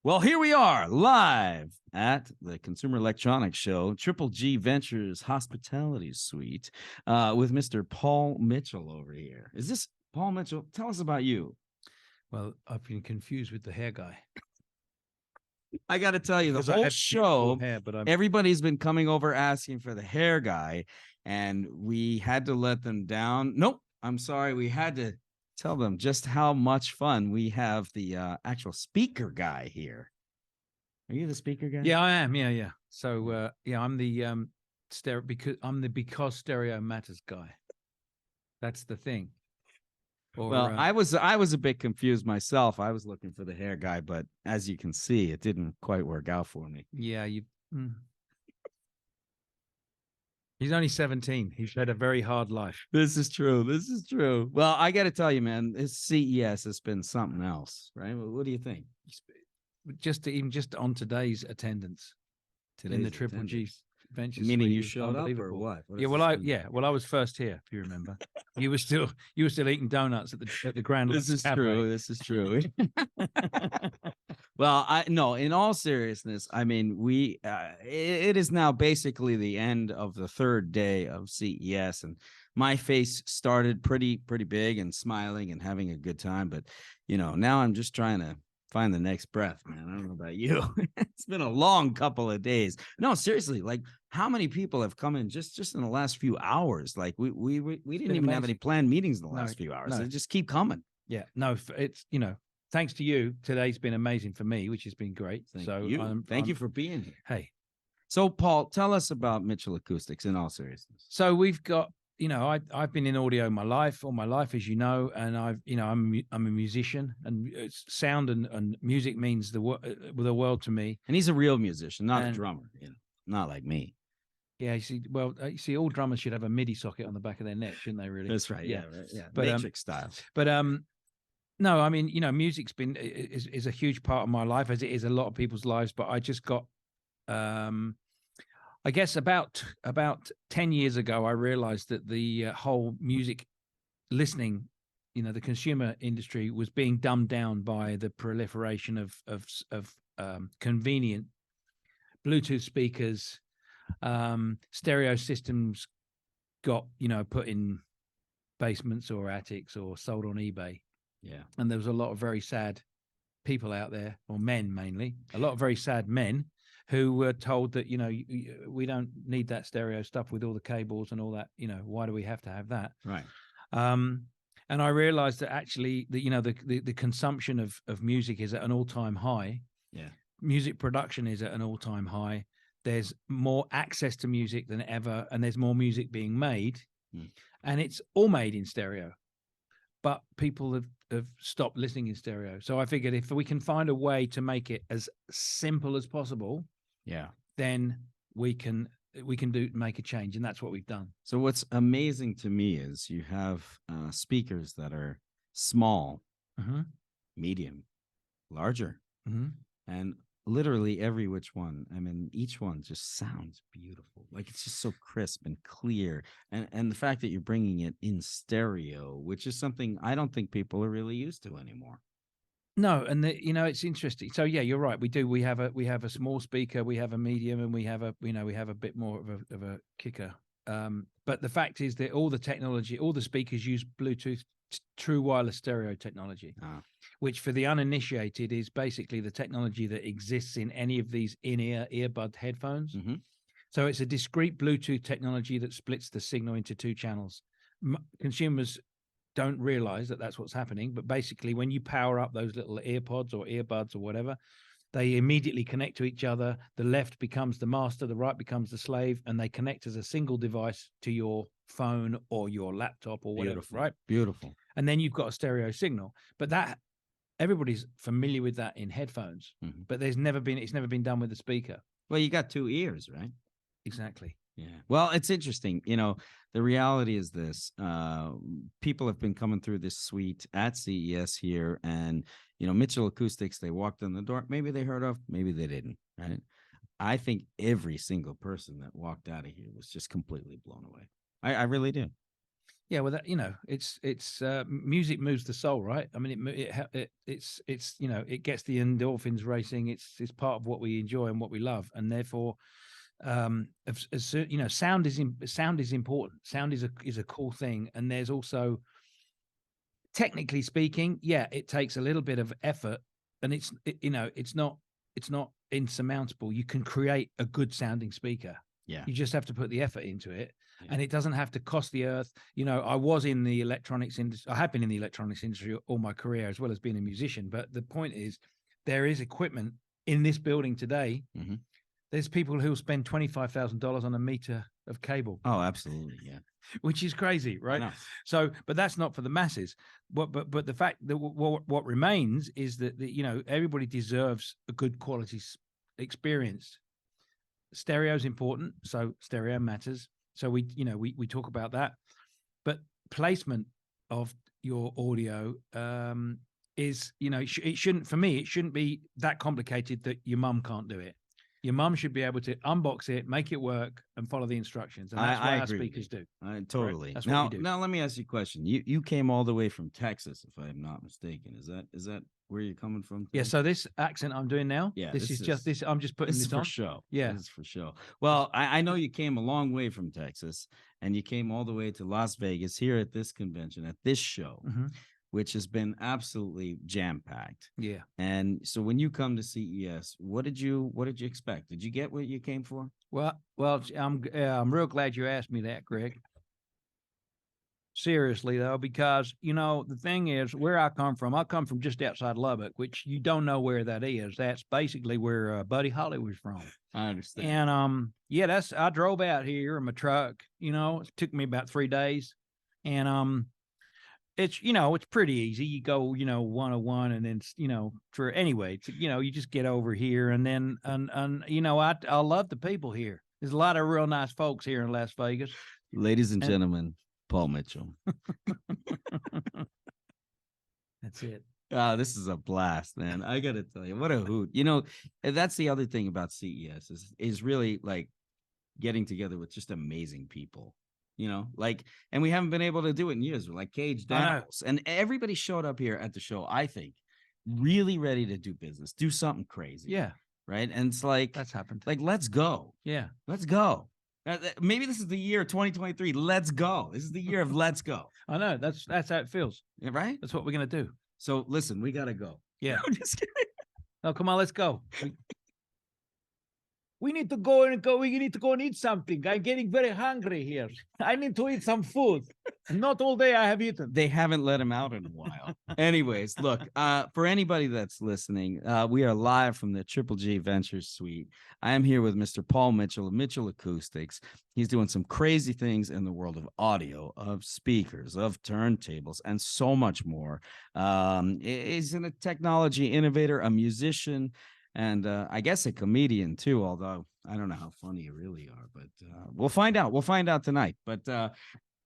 Well, here we are live at the Consumer Electronics Show, Triple G Ventures Hospitality Suite, with Mr. Paul Mitchell over here. Is this Paul Mitchell? Tell us about you. Well, I've been confused with the hair guy. I got to tell you, Because the I whole have show, hair, but everybody's been coming over asking for the hair guy, and we had to let them down. Nope, I'm sorry. We had to tell them just how much fun we have the actual speaker guy here. Are you the speaker guy? Yeah, I am. Yeah. So I'm the because stereo matters guy. That's the thing. Or, well, I was a bit confused myself. I was looking for the hair guy, but as you can see, it didn't quite work out for me. Yeah, He's only 17. He's had a very hard life. This is true. This is true. Well, I got to tell you, man, this CES has been something else, right? What do you think? Just on today's attendance in the Triple G Ventures. Meaning you showed up or what? Yeah, well, I was first here, if you remember. you were still eating donuts at the Grand. This is true. This is true. Well, in all seriousness, I mean, it is now basically the end of the third day of CES, and my face started pretty big and smiling and having a good time, but now I'm just trying to find the next breath, man. I don't know about you. It's been a long couple of days. No, seriously, like how many people have come in just in the last few hours? Like we didn't even have any planned meetings in the last few hours. They just keep coming. Yeah, no, it's thanks to you, today's been amazing for me, which has been great. Thank you for being here. Hey, so Paul, tell us about Mitchell Acoustics in all seriousness. So we've got. I've been in audio all my life, as you know, and I'm a musician, and sound and music means the world to me. And he's a real musician, not a drummer, not like me. Yeah, you see, all drummers should have a MIDI socket on the back of their neck, shouldn't they? Really? That's right. Yeah, right. Yeah. But, Matrix style. But no, I mean, music's is a huge part of my life, as it is a lot of people's lives. But I just got I guess about 10 years ago, I realized that the whole music listening, the consumer industry was being dumbed down by the proliferation of convenient Bluetooth speakers, stereo systems got, put in basements or attics or sold on eBay. Yeah. And there was a lot of very sad people out there, or men mainly, a lot of very sad men who were told that, we don't need that stereo stuff with all the cables and all that, why do we have to have that? Right. And I realized that actually the consumption of music is at an all-time high. Yeah. Music production is at an all-time high. There's more access to music than ever, and there's more music being made, and it's all made in stereo. But people have stopped listening in stereo. So I figured if we can find a way to make it as simple as possible, then we can make a change, and that's what we've done. So what's amazing to me is you have speakers that are small, medium, larger, and literally every which one. I mean, each one just sounds beautiful. Like it's just so crisp and clear. And the fact that you're bringing it in stereo, which is something I don't think people are really used to anymore. No, and it's interesting. So yeah, you're right. We have a small speaker, we have a medium, and we have a bit more of a kicker. But the fact is that all the technology, all the speakers use Bluetooth true wireless stereo technology, which for the uninitiated is basically the technology that exists in any of these in-ear earbud headphones. So it's a discrete Bluetooth technology that splits the signal into two channels. Consumers don't realize that that's what's happening, but basically when you power up those little earpods or earbuds or whatever, they immediately connect to each other. The left becomes the master, the right becomes the slave, and they connect as a single device to your phone or your laptop or whatever. Beautiful. Right? Beautiful. And then you've got a stereo signal. But that everybody's familiar with that in headphones, but it's never been done with a speaker. Well, you got two ears, right? Exactly. Yeah. Well, it's interesting. The reality is this. People have been coming through this suite at CES here, and, Mitchell Acoustics, they walked in the door. Maybe they heard of, maybe they didn't, right? I think every single person that walked out of here was just completely blown away. I really do. Yeah, well, that, it's music moves the soul, right? I mean, it's it gets the endorphins racing. It's part of what we enjoy and what we love, and therefore, sound sound is important. Sound is a cool thing, and there's also, technically speaking, yeah, it takes a little bit of effort, and it's not insurmountable. You can create a good sounding speaker. Yeah. You just have to put the effort into it. Yeah. And it doesn't have to cost the earth. I was in the electronics industry. I have been in the electronics industry all my career, as well as being a musician. But the point is, there is equipment in this building today. Mm-hmm. There's people who will spend $25,000 on a meter of cable. Oh, absolutely. Yeah. Which is crazy, right? So, but that's not for the masses. But the fact that what remains is that everybody deserves a good quality experience. Stereo is important, so stereo matters. So we talk about that, but placement of your audio is, it shouldn't be that complicated that your mum can't do it. Your mum should be able to unbox it, make it work, and follow the instructions. And that's what our speakers do. Totally. Right? That's what we do. Now let me ask you a question. You came all the way from Texas, if I'm not mistaken. Is that where you're coming from? Yeah. So this accent I'm doing now, this is just this. I'm just putting this on for show. Yeah, this is for show. Well, I know you came a long way from Texas, and you came all the way to Las Vegas here at this convention, at this show. Mm-hmm. Which has been absolutely jam-packed. Yeah. And so when you come to CES, what did you expect? Did you get what you came for? Well, I'm real glad you asked me that, Greg. Seriously though, because the thing is, where I come from just outside Lubbock, which you don't know where that is. That's basically where Buddy Holly was from. I understand. And I drove out here in my truck. It took me about 3 days, and it's pretty easy. You go 101, and then you just get over here, and then I love the people here. There's a lot of real nice folks here in Las Vegas. Ladies and gentlemen, Paul Mitchell. That's it. This is a blast, man. I gotta tell you, what a hoot. That's the other thing about CES is really like getting together with just amazing people. And we haven't been able to do it in years. We're like caged animals, and everybody showed up here at the show, I think, really ready to do business, do something crazy. Yeah. Right. And it's like, that's happened. Like, let's go. Yeah. Let's go. Maybe this is the year 2023. Let's go. This is the year of let's go. I know. That's how it feels. Yeah, right. That's what we're going to do. So listen, we got to go. Yeah. I'm just kidding. No, come on, let's go. We need to go we need to go and eat something. I'm getting very hungry here. I need to eat some food. Not all day I have eaten. They haven't let him out in a while. Anyways, look, for anybody that's listening, we are live from the Triple G Ventures Suite. I am here with Mr. Paul Mitchell of Mitchell Acoustics. He's doing some crazy things in the world of audio, of speakers, of turntables, and so much more. He's a technology innovator, a musician, and I guess a comedian too, although I don't know how funny you really are, but we'll find out. We'll find out tonight. But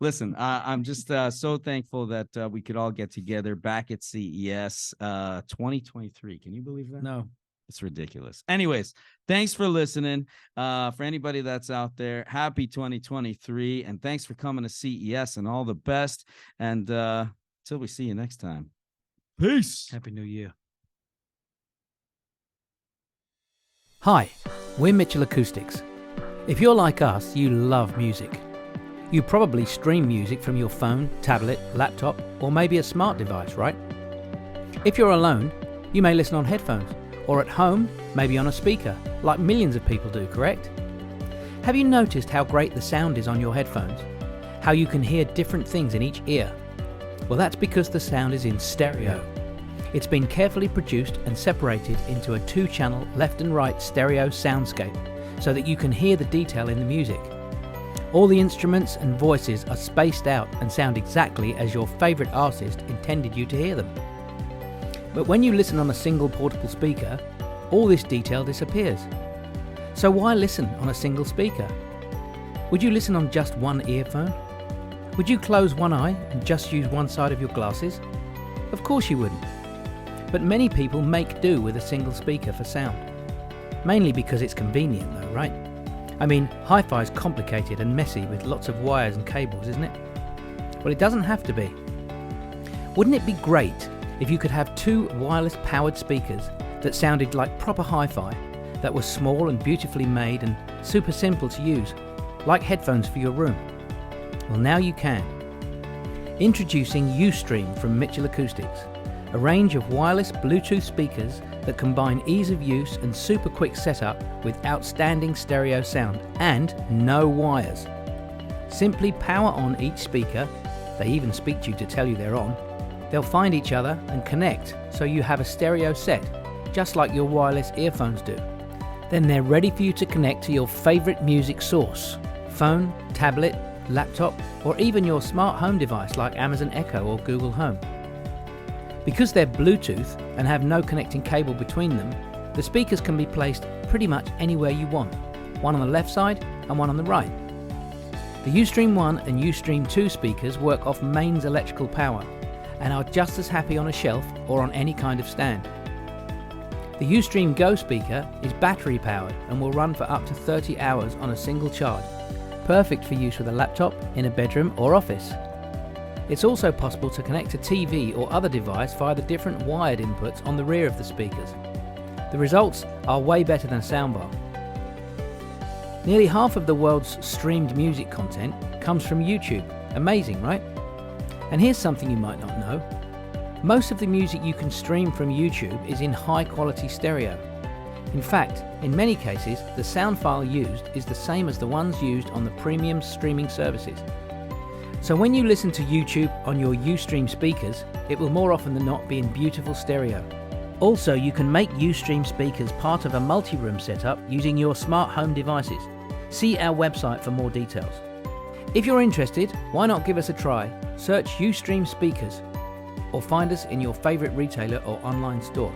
listen, I'm just so thankful that we could all get together back at CES 2023. Can you believe that? No. It's ridiculous. Anyways, thanks for listening. For anybody that's out there, happy 2023. And thanks for coming to CES, and all the best. And till we see you next time. Peace. Happy New Year. Hi, we're Mitchell Acoustics. If you're like us, you love music. You probably stream music from your phone, tablet, laptop, or maybe a smart device, right? If you're alone, you may listen on headphones, or at home, maybe on a speaker, like millions of people do, correct? Have you noticed how great the sound is on your headphones? How you can hear different things in each ear? Well, that's because the sound is in stereo. It's been carefully produced and separated into a 2-channel left and right stereo soundscape so that you can hear the detail in the music. All the instruments and voices are spaced out and sound exactly as your favourite artist intended you to hear them. But when you listen on a single portable speaker, all this detail disappears. So why listen on a single speaker? Would you listen on just one earphone? Would you close one eye and just use one side of your glasses? Of course you wouldn't. But many people make do with a single speaker for sound. Mainly because it's convenient though, right? I mean, hi-fi is complicated and messy with lots of wires and cables, isn't it? Well, it doesn't have to be. Wouldn't it be great if you could have 2 wireless powered speakers that sounded like proper hi-fi, that were small and beautifully made and super simple to use, like headphones for your room? Well, now you can. Introducing Ustream from Mitchell Acoustics, a range of wireless Bluetooth speakers that combine ease of use and super quick setup with outstanding stereo sound and no wires. Simply power on each speaker, they even speak to you to tell you they're on. They'll find each other and connect so you have a stereo set, just like your wireless earphones do. Then they're ready for you to connect to your favorite music source, phone, tablet, laptop, or even your smart home device like Amazon Echo or Google Home. Because they're Bluetooth and have no connecting cable between them, the speakers can be placed pretty much anywhere you want, one on the left side and one on the right. The Ustream 1 and Ustream 2 speakers work off mains electrical power and are just as happy on a shelf or on any kind of stand. The Ustream Go speaker is battery powered and will run for up to 30 hours on a single charge, perfect for use with a laptop in a bedroom or office. It's also possible to connect a TV or other device via the different wired inputs on the rear of the speakers. The results are way better than a soundbar. Nearly half of the world's streamed music content comes from YouTube. Amazing, right? And here's something you might not know. Most of the music you can stream from YouTube is in high quality stereo. In fact, in many cases, the sound file used is the same as the ones used on the premium streaming services. So when you listen to YouTube on your Ustream speakers, it will more often than not be in beautiful stereo. Also, you can make Ustream speakers part of a multi-room setup using your smart home devices. See our website for more details. If you're interested, why not give us a try? Search Ustream speakers or find us in your favorite retailer or online store.